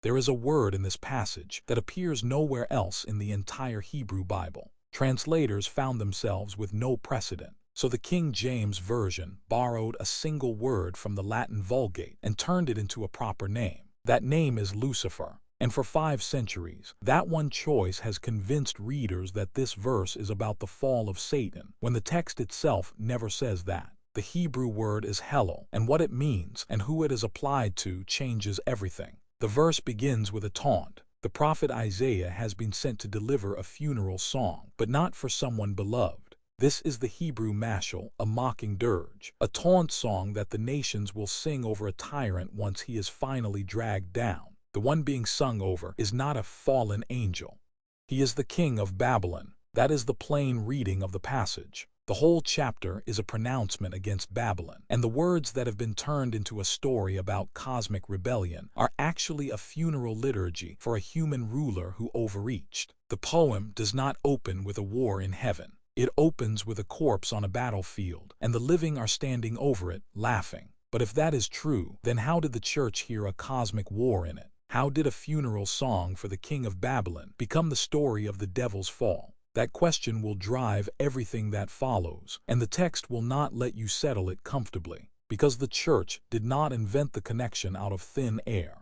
There is a word in this passage that appears nowhere else in the entire Hebrew Bible. Translators found themselves with no precedent, so the King James Version borrowed a single word from the Latin Vulgate and turned it into a proper name. That name is Lucifer, and for 5 centuries, that one choice has convinced readers that this verse is about the fall of Satan, when the text itself never says that. The Hebrew word is hello, and what it means and who it is applied to changes everything. The verse begins with a taunt. The prophet Isaiah has been sent to deliver a funeral song, but not for someone beloved. This is the Hebrew mashal, a mocking dirge, a taunt song that the nations will sing over a tyrant once he is finally dragged down. The one being sung over is not a fallen angel. He is the king of Babylon. That is the plain reading of the passage. The whole chapter is a pronouncement against Babylon, and the words that have been turned into a story about cosmic rebellion are actually a funeral liturgy for a human ruler who overreached. The poem does not open with a war in heaven. It opens with a corpse on a battlefield, and the living are standing over it, laughing. But if that is true, then how did the church hear a cosmic war in it? How did a funeral song for the king of Babylon become the story of the devil's fall? That question will drive everything that follows, and the text will not let you settle it comfortably, because the church did not invent the connection out of thin air.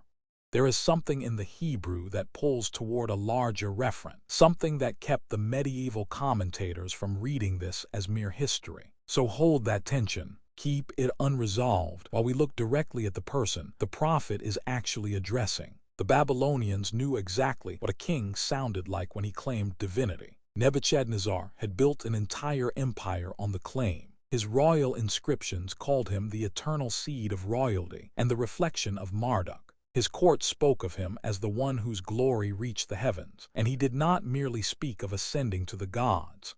There is something in the Hebrew that pulls toward a larger referent, something that kept the medieval commentators from reading this as mere history. So hold that tension. Keep it unresolved while we look directly at the person the prophet is actually addressing. The Babylonians knew exactly what a king sounded like when he claimed divinity. Nebuchadnezzar had built an entire empire on the claim. His royal inscriptions called him the eternal seed of royalty and the reflection of Marduk. His court spoke of him as the one whose glory reached the heavens, and he did not merely speak of ascending to the gods.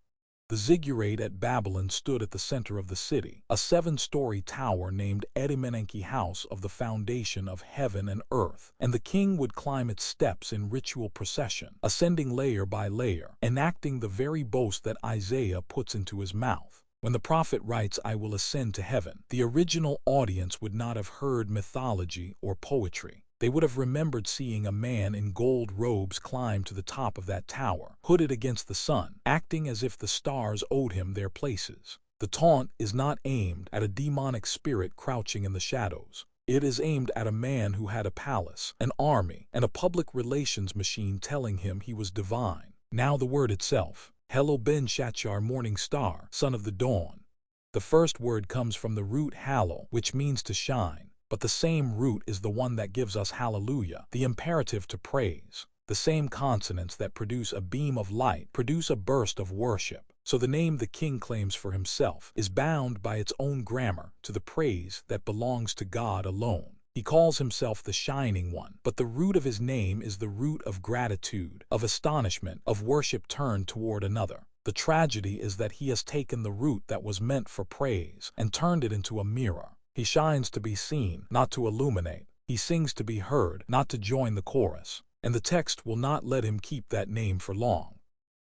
The ziggurat at Babylon stood at the center of the city, a 7-story tower named Edimenenki House of the foundation of heaven and earth, and the king would climb its steps in ritual procession, ascending layer by layer, enacting the very boast that Isaiah puts into his mouth. When the prophet writes, "I will ascend to heaven," the original audience would not have heard mythology or poetry. They would have remembered seeing a man in gold robes climb to the top of that tower, hooded against the sun, acting as if the stars owed him their places. The taunt is not aimed at a demonic spirit crouching in the shadows. It is aimed at a man who had a palace, an army, and a public relations machine telling him he was divine. Now the word itself. Hello Ben Shachar, morning star, son of the dawn. The first word comes from the root hallo, which means to shine. But the same root is the one that gives us hallelujah, the imperative to praise. The same consonants that produce a beam of light produce a burst of worship. So the name the king claims for himself is bound by its own grammar to the praise that belongs to God alone. He calls himself the Shining One, but the root of his name is the root of gratitude, of astonishment, of worship turned toward another. The tragedy is that he has taken the root that was meant for praise and turned it into a mirror. He shines to be seen, not to illuminate. He sings to be heard, not to join the chorus. And the text will not let him keep that name for long.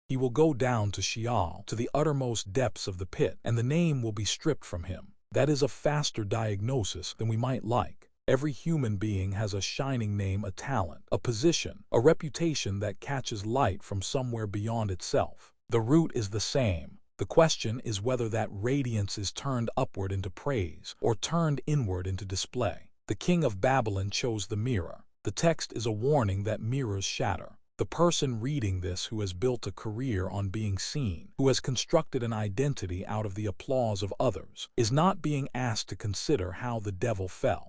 He will go down to Sheol, to the uttermost depths of the pit, and the name will be stripped from him. That is a faster diagnosis than we might like. Every human being has a shining name, a talent, a position, a reputation that catches light from somewhere beyond itself. The root is the same. The question is whether that radiance is turned upward into praise or turned inward into display. The king of Babylon chose the mirror. The text is a warning that mirrors shatter. The person reading this who has built a career on being seen, who has constructed an identity out of the applause of others, is not being asked to consider how the devil fell.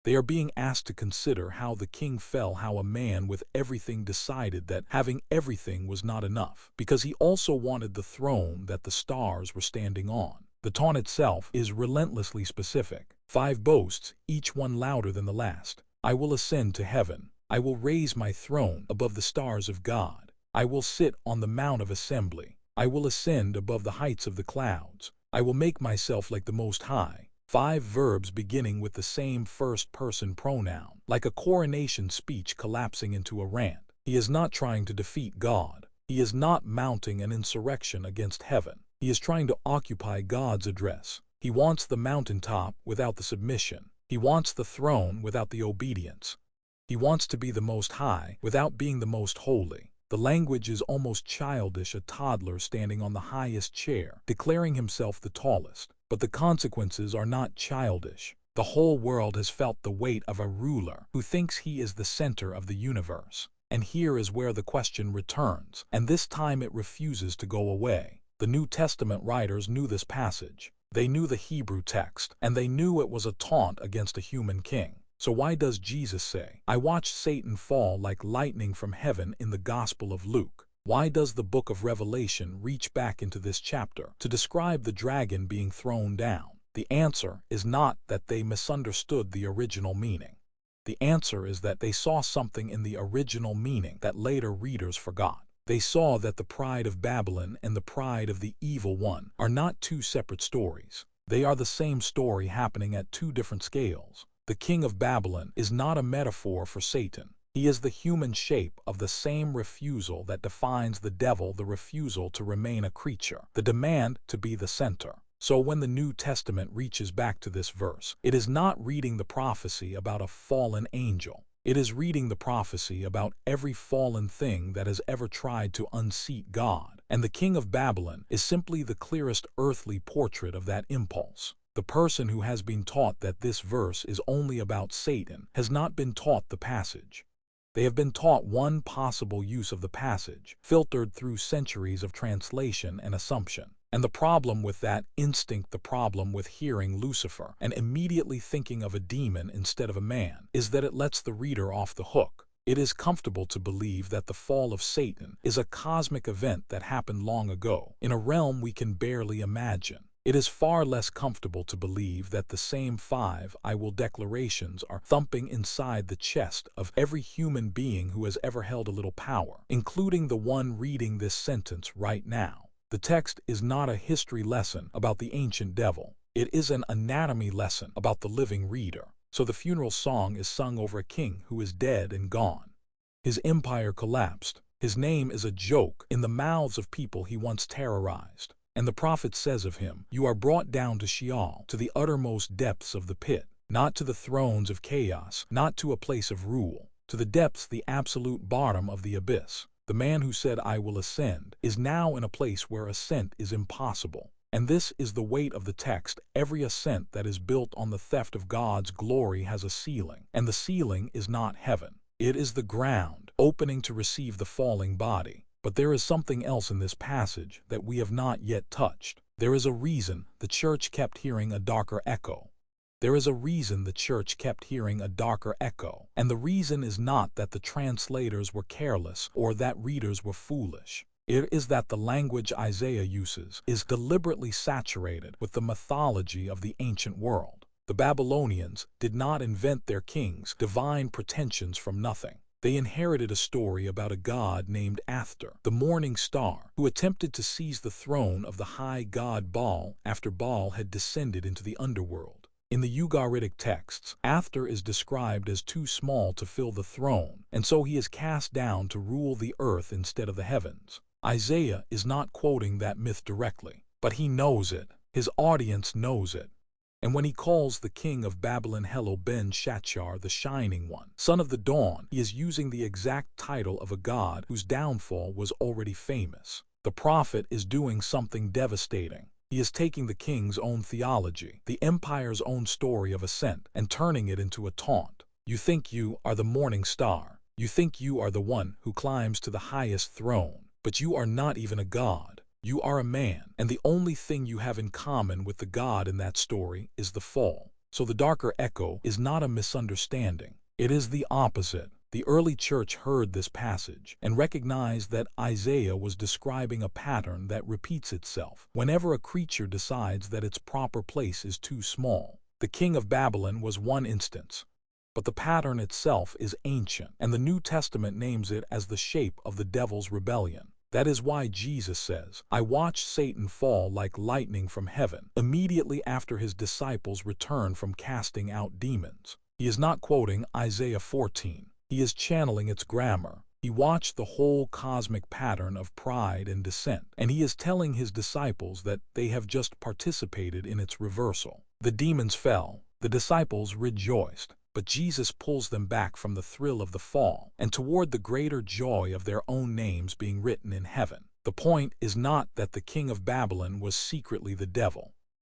They are being asked to consider how the king fell, how a man with everything decided that having everything was not enough, because he also wanted the throne that the stars were standing on. The taunt itself is relentlessly specific. 5 boasts, each one louder than the last. I will ascend to heaven. I will raise my throne above the stars of God. I will sit on the mount of assembly. I will ascend above the heights of the clouds. I will make myself like the Most High. 5 verbs beginning with the same first-person pronoun, like a coronation speech collapsing into a rant. He is not trying to defeat God. He is not mounting an insurrection against heaven. He is trying to occupy God's address. He wants the mountaintop without the submission. He wants the throne without the obedience. He wants to be the most high without being the most holy. The language is almost childish, a toddler standing on the highest chair, declaring himself the tallest. But the consequences are not childish. The whole world has felt the weight of a ruler who thinks he is the center of the universe. And here is where the question returns, and this time it refuses to go away. The New Testament writers knew this passage. They knew the Hebrew text, and they knew it was a taunt against a human king. So why does Jesus say, "I watched Satan fall like lightning from heaven" in the Gospel of Luke? Why does the book of Revelation reach back into this chapter to describe the dragon being thrown down? The answer is not that they misunderstood the original meaning. The answer is that they saw something in the original meaning that later readers forgot. They saw that the pride of Babylon and the pride of the evil one are not two separate stories. They are the same story happening at two different scales. The king of Babylon is not a metaphor for Satan. He is the human shape of the same refusal that defines the devil, the refusal to remain a creature, the demand to be the center. So when the New Testament reaches back to this verse, it is not reading the prophecy about a fallen angel. It is reading the prophecy about every fallen thing that has ever tried to unseat God. And the king of Babylon is simply the clearest earthly portrait of that impulse. The person who has been taught that this verse is only about Satan has not been taught the passage. They have been taught one possible use of the passage, filtered through centuries of translation and assumption. And the problem with that instinct, the problem with hearing Lucifer and immediately thinking of a demon instead of a man, is that it lets the reader off the hook. It is comfortable to believe that the fall of Satan is a cosmic event that happened long ago, in a realm we can barely imagine. It is far less comfortable to believe that the same 5 "I will" declarations are thumping inside the chest of every human being who has ever held a little power, including the one reading this sentence right now. The text is not a history lesson about the ancient devil. It is an anatomy lesson about the living reader. So the funeral song is sung over a king who is dead and gone. His empire collapsed. His name is a joke in the mouths of people he once terrorized. And the prophet says of him, "You are brought down to Sheol, to the uttermost depths of the pit, not to the thrones of chaos, not to a place of rule, to the depths, the absolute bottom of the abyss." The man who said, "I will ascend," is now in a place where ascent is impossible. And this is the weight of the text. Every ascent that is built on the theft of God's glory has a ceiling, and the ceiling is not heaven. It is the ground, opening to receive the falling body. But there is something else in this passage that we have not yet touched. There is a reason the church kept hearing a darker echo. There is a reason the church kept hearing a darker echo. And the reason is not that the translators were careless or that readers were foolish. It is that the language Isaiah uses is deliberately saturated with the mythology of the ancient world. The Babylonians did not invent their king's divine pretensions from nothing. They inherited a story about a god named Athor, the morning star, who attempted to seize the throne of the high god Baal after Baal had descended into the underworld. In the Ugaritic texts, Athor is described as too small to fill the throne, and so he is cast down to rule the earth instead of the heavens. Isaiah is not quoting that myth directly, but he knows it. His audience knows it. And when he calls the king of Babylon Helo Ben Shachar, the Shining One, son of the dawn, he is using the exact title of a god whose downfall was already famous. The prophet is doing something devastating. He is taking the king's own theology, the empire's own story of ascent, and turning it into a taunt. You think you are the morning star. You think you are the one who climbs to the highest throne, but you are not even a god. You are a man, and the only thing you have in common with the God in that story is the fall. So the darker echo is not a misunderstanding. It is the opposite. The early church heard this passage and recognized that Isaiah was describing a pattern that repeats itself whenever a creature decides that its proper place is too small. The king of Babylon was one instance, but the pattern itself is ancient, and the New Testament names it as the shape of the devil's rebellion. That is why Jesus says, "I watched Satan fall like lightning from heaven," immediately after his disciples returned from casting out demons. He is not quoting Isaiah 14. He is channeling its grammar. He watched the whole cosmic pattern of pride and descent, and he is telling his disciples that they have just participated in its reversal. The demons fell. The disciples rejoiced. but Jesus pulls them back from the thrill of the fall and toward the greater joy of their own names being written in heaven. The point is not that the king of Babylon was secretly the devil.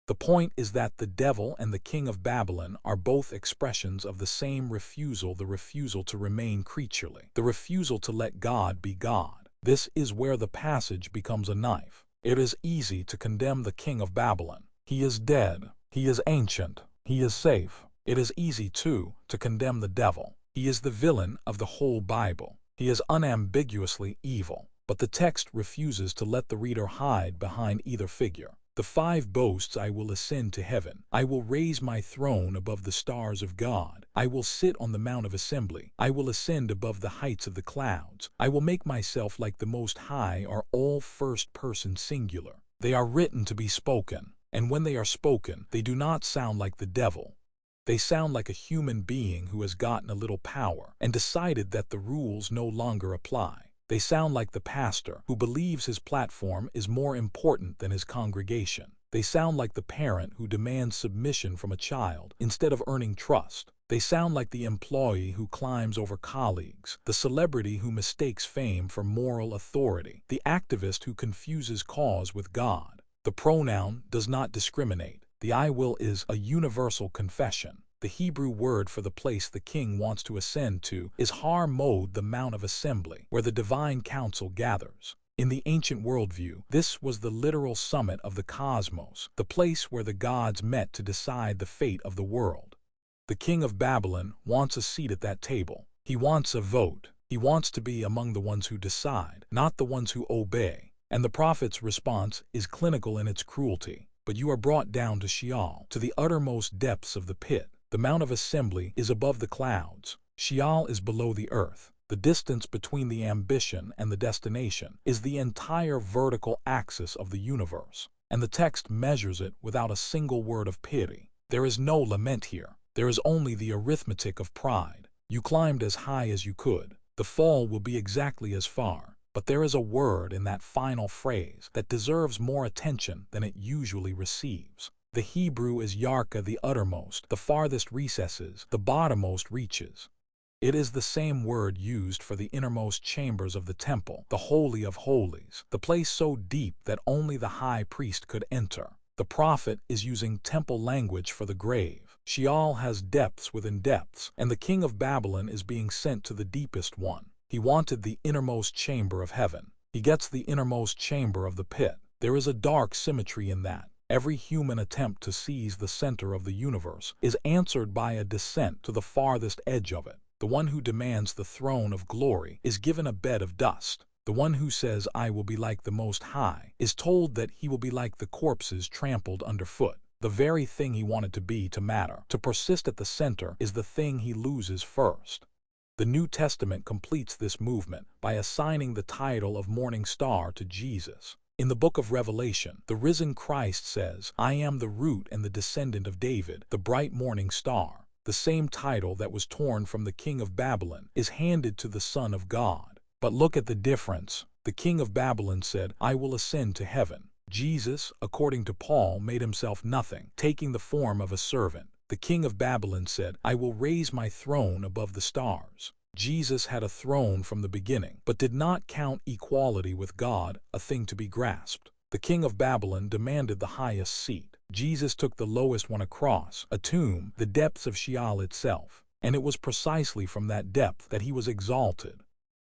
The point is that the devil and the king of Babylon are both expressions of the same refusal, the refusal to remain creaturely, the refusal to let God be God. This is where the passage becomes a knife. It is easy to condemn the king of Babylon. He is dead. He is ancient. He is safe. It is easy, too, to condemn the devil. He is the villain of the whole Bible. He is unambiguously evil. But the text refuses to let the reader hide behind either figure. The 5 boasts: I will ascend to heaven. I will raise my throne above the stars of God. I will sit on the mount of assembly. I will ascend above the heights of the clouds. I will make myself like the Most High are all first-person singular. They are written to be spoken, and when they are spoken, they do not sound like the devil. They sound like a human being who has gotten a little power and decided that the rules no longer apply. They sound like the pastor who believes his platform is more important than his congregation. They sound like the parent who demands submission from a child instead of earning trust. They sound like the employee who climbs over colleagues, the celebrity who mistakes fame for moral authority, the activist who confuses cause with God. The pronoun does not discriminate. The I will is a universal confession. The Hebrew word for the place the king wants to ascend to is Har Mod, the Mount of Assembly, where the divine council gathers. In the ancient worldview, this was the literal summit of the cosmos, the place where the gods met to decide the fate of the world. The king of Babylon wants a seat at that table. He wants a vote. He wants to be among the ones who decide, not the ones who obey. And the prophet's response is clinical in its cruelty. But you are brought down to Sheol, to the uttermost depths of the pit. The Mount of Assembly is above the clouds. Sheol is below the earth. The distance between the ambition and the destination is the entire vertical axis of the universe, and the text measures it without a single word of pity. There is no lament here. There is only the arithmetic of pride. You climbed as high as you could. The fall will be exactly as far. But there is a word in that final phrase that deserves more attention than it usually receives. The Hebrew is yarka, the uttermost, the farthest recesses, the bottommost reaches. It is the same word used for the innermost chambers of the temple, the Holy of Holies, the place so deep that only the high priest could enter. The prophet is using temple language for the grave. Sheol has depths within depths, and the king of Babylon is being sent to the deepest one. He wanted the innermost chamber of heaven. He gets the innermost chamber of the pit. There is a dark symmetry in that. Every human attempt to seize the center of the universe is answered by a descent to the farthest edge of it. The one who demands the throne of glory is given a bed of dust. The one who says, I will be like the Most High, is told that he will be like the corpses trampled underfoot. The very thing he wanted to be to matter, to persist at the center, is the thing he loses first. The New Testament completes this movement by assigning the title of Morning Star to Jesus. In the book of Revelation, the risen Christ says, I am the root and the descendant of David, the bright morning star. The same title that was torn from the king of Babylon is handed to the Son of God. But look at the difference. The king of Babylon said, I will ascend to heaven. Jesus, according to Paul, made himself nothing, taking the form of a servant. The king of Babylon said, I will raise my throne above the stars. Jesus had a throne from the beginning, but did not count equality with God a thing to be grasped. The king of Babylon demanded the highest seat. Jesus took the lowest one, a cross, a tomb, the depths of Sheol itself. And it was precisely from that depth that he was exalted.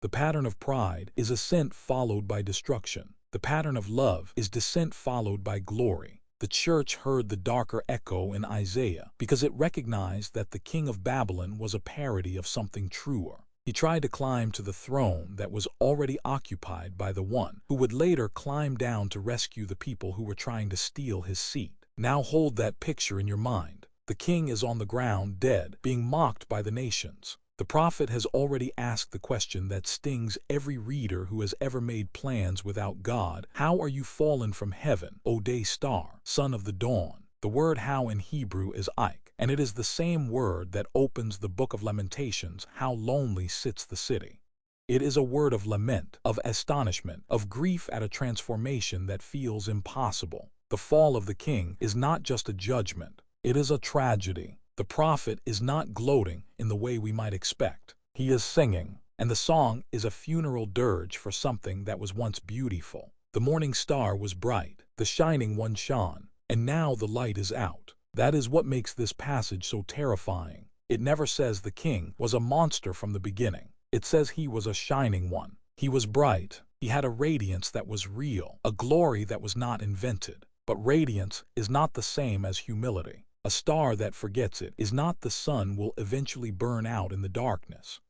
The pattern of pride is ascent followed by destruction. The pattern of love is descent followed by glory. The church heard the darker echo in Isaiah because it recognized that the king of Babylon was a parody of something truer. He tried to climb to the throne that was already occupied by the one who would later climb down to rescue the people who were trying to steal his seat. Now hold that picture in your mind. The king is on the ground, dead, being mocked by the nations. The prophet has already asked the question that stings every reader who has ever made plans without God. How are you fallen from heaven, O day star, son of the dawn? The word how in Hebrew is Ike, and it is the same word that opens the book of Lamentations, how lonely sits the city. It is a word of lament, of astonishment, of grief at a transformation that feels impossible. The fall of the king is not just a judgment, it is a tragedy. The prophet is not gloating in the way we might expect. He is singing, and the song is a funeral dirge for something that was once beautiful. The morning star was bright, the shining one shone, and now the light is out. That is what makes this passage so terrifying. It never says the king was a monster from the beginning. It says he was a shining one. He was bright. He had a radiance that was real, a glory that was not invented. But radiance is not the same as humility. A star that forgets it is not the sun will eventually burn out in the darkness.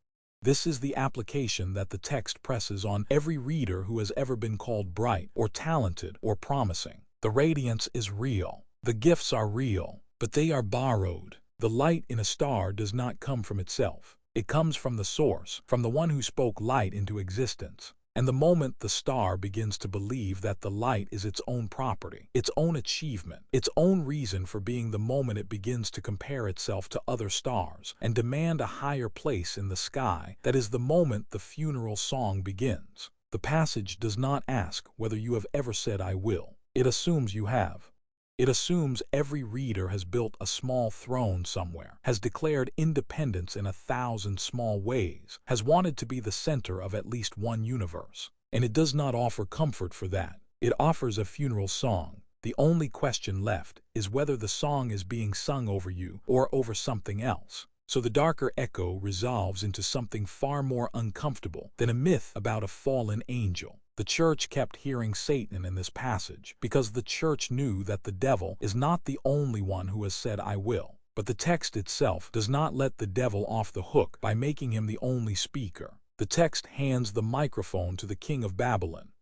This is the application that the text presses on every reader who has ever been called bright or talented or promising. The radiance is real. The gifts are real, but they are borrowed. The light in a star does not come from itself. It comes from the source, from the one who spoke light into existence. And the moment the star begins to believe that the light is its own property, its own achievement, its own reason for being, the moment it begins to compare itself to other stars and demand a higher place in the sky, that is the moment the funeral song begins. The passage does not ask whether you have ever said "I will." It assumes you have. It assumes every reader has built a small throne somewhere, has declared independence in 1,000 small ways, has wanted to be the center of at least one universe. And it does not offer comfort for that. It offers a funeral song. The only question left is whether the song is being sung over you or over something else. So the darker echo resolves into something far more uncomfortable than a myth about a fallen angel. The church kept hearing Satan in this passage because the church knew that the devil is not the only one who has said "I will." But the text itself does not let the devil off the hook by making him the only speaker. The text hands the microphone to the king of Babylon.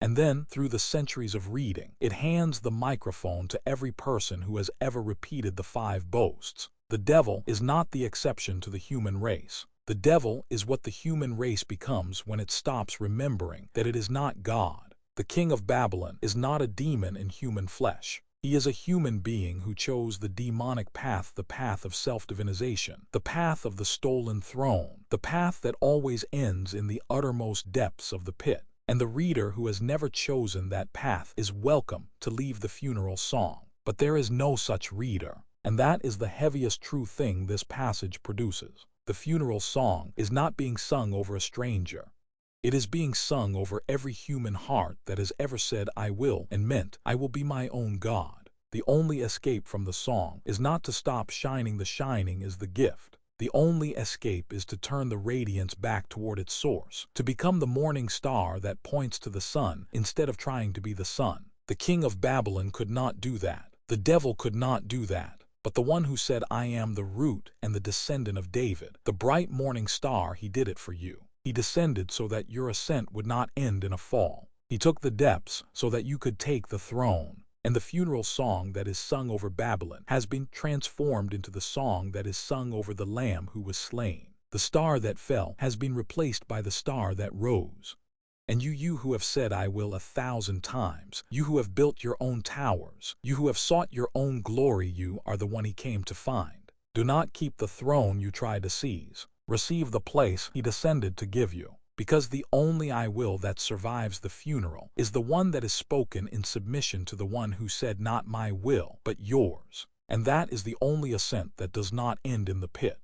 And then, through the centuries of reading, it hands the microphone to every person who has ever repeated the 5 boasts. The devil is not the exception to the human race. The devil is what the human race becomes when it stops remembering that it is not God. The king of Babylon is not a demon in human flesh. He is a human being who chose the demonic path, the path of self-divinization, the path of the stolen throne, the path that always ends in the uttermost depths of the pit. And the reader who has never chosen that path is welcome to leave the funeral song. But there is no such reader, and that is the heaviest true thing this passage produces. The funeral song is not being sung over a stranger. It is being sung over every human heart that has ever said "I will" and meant "I will be my own God." The only escape from the song is not to stop shining. The shining is the gift. The only escape is to turn the radiance back toward its source, to become the morning star that points to the sun instead of trying to be the sun. The king of Babylon could not do that. The devil could not do that. But the one who said "I am the root and the descendant of David," the bright morning star, he did it for you. He descended so that your ascent would not end in a fall. He took the depths so that you could take the throne. And the funeral song that is sung over Babylon has been transformed into the song that is sung over the Lamb who was slain. The star that fell has been replaced by the star that rose. And you who have said "I will" 1,000 times, you who have built your own towers, you who have sought your own glory, you are the one he came to find. Do not keep the throne you tried to seize. Receive the place he descended to give you. Because the only "I will" that survives the funeral is the one that is spoken in submission to the one who said "Not my will, but yours." And that is the only ascent that does not end in the pit.